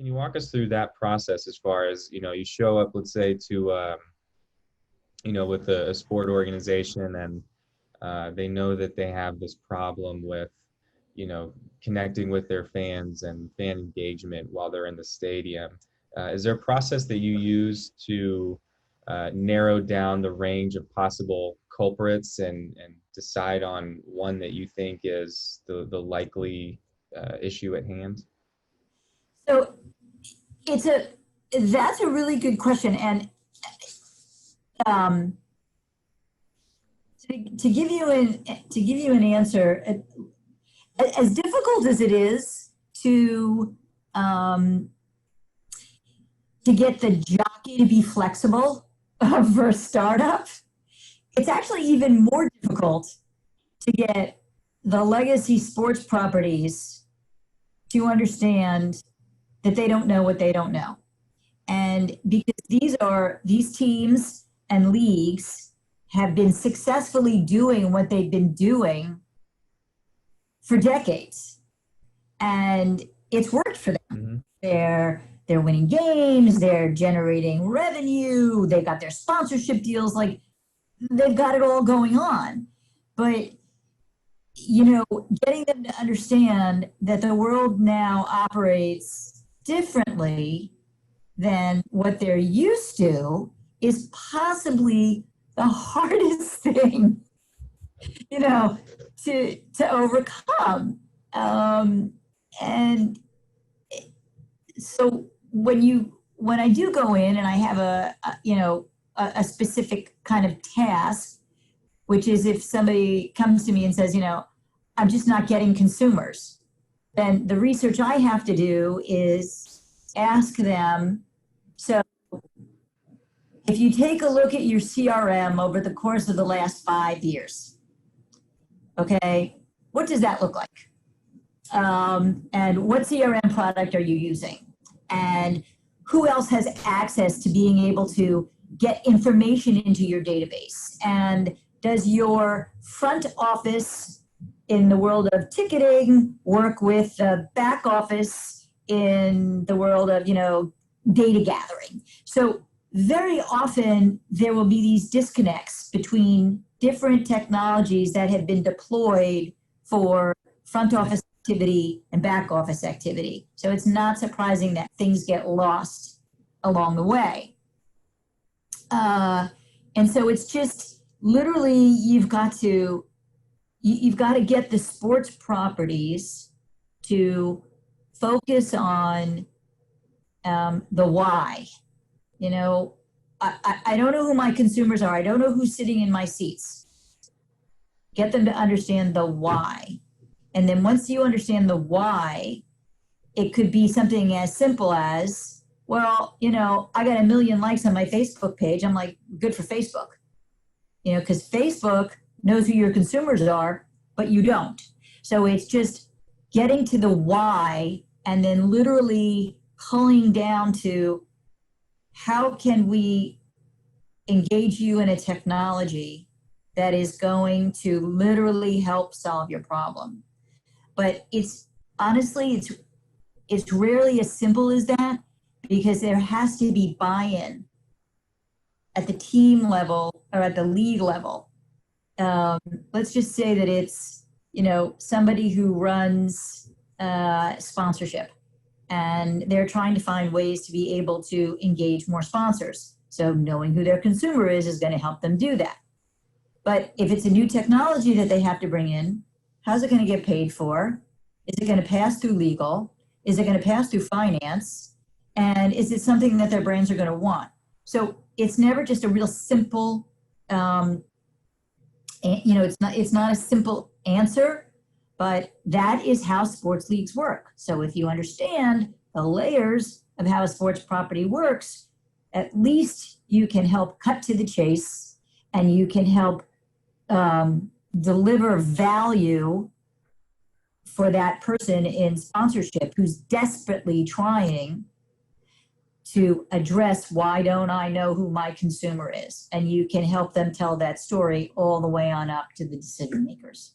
can you walk us through that process as far as, you show up, let's say, to, with a sport organization, and they know that they have this problem with, connecting with their fans and fan engagement while they're in the stadium. Is there a process that you use to narrow down the range of possible culprits and decide on one that you think is the likely issue at hand? So that's a really good question. And to give you an answer, as difficult as it is to get the jockey to be flexible for a startup, it's actually even more difficult to get the legacy sports properties to understand that they don't know what they don't know. And because these teams and leagues have been successfully doing what they've been doing for decades, and it's worked for them. Mm-hmm. They're winning games, they're generating revenue, they've got their sponsorship deals, like they've got it all going on. But, getting them to understand that the world now operates differently than what they're used to is possibly the hardest thing, to overcome. And so when I do go in and I have a specific kind of task, which is if somebody comes to me and says, I'm just not getting consumers, then the research I have to do is ask them, so if you take a look at your CRM over the course of the last 5 years, okay, what does that look like? And what CRM product are you using? And who else has access to being able to get information into your database? And does your front office in the world of ticketing work with the back office in the world of, data gathering? So very often there will be these disconnects between different technologies that have been deployed for front office activity and back office activity. So it's not surprising that things get lost along the way. And so it's just literally you've got to get the sports properties to focus on the why. I don't know who my consumers are. I don't know who's sitting in my seats. Get them to understand the why. And then once you understand the why, it could be something as simple as, well, I got 1 million likes on my Facebook page. I'm like, good for Facebook. Because Facebook knows who your consumers are, but you don't. So it's just getting to the why and then literally pulling down to how can we engage you in a technology that is going to literally help solve your problem. But it's honestly, it's rarely as simple as that, because there has to be buy-in at the team level or at the league level. Let's just say that it's, somebody who runs sponsorship, and they're trying to find ways to be able to engage more sponsors. So knowing who their consumer is going to help them do that. But if it's a new technology that they have to bring in, how's it going to get paid for? Is it going to pass through legal? Is it going to pass through finance? And is it something that their brands are going to want? So it's never just a real simple, it's not a simple answer, but that is how sports leagues work. So if you understand the layers of how a sports property works, at least you can help cut to the chase, and you can help deliver value for that person in sponsorship who's desperately trying to address, why don't I know who my consumer is? And you can help them tell that story all the way on up to the decision makers.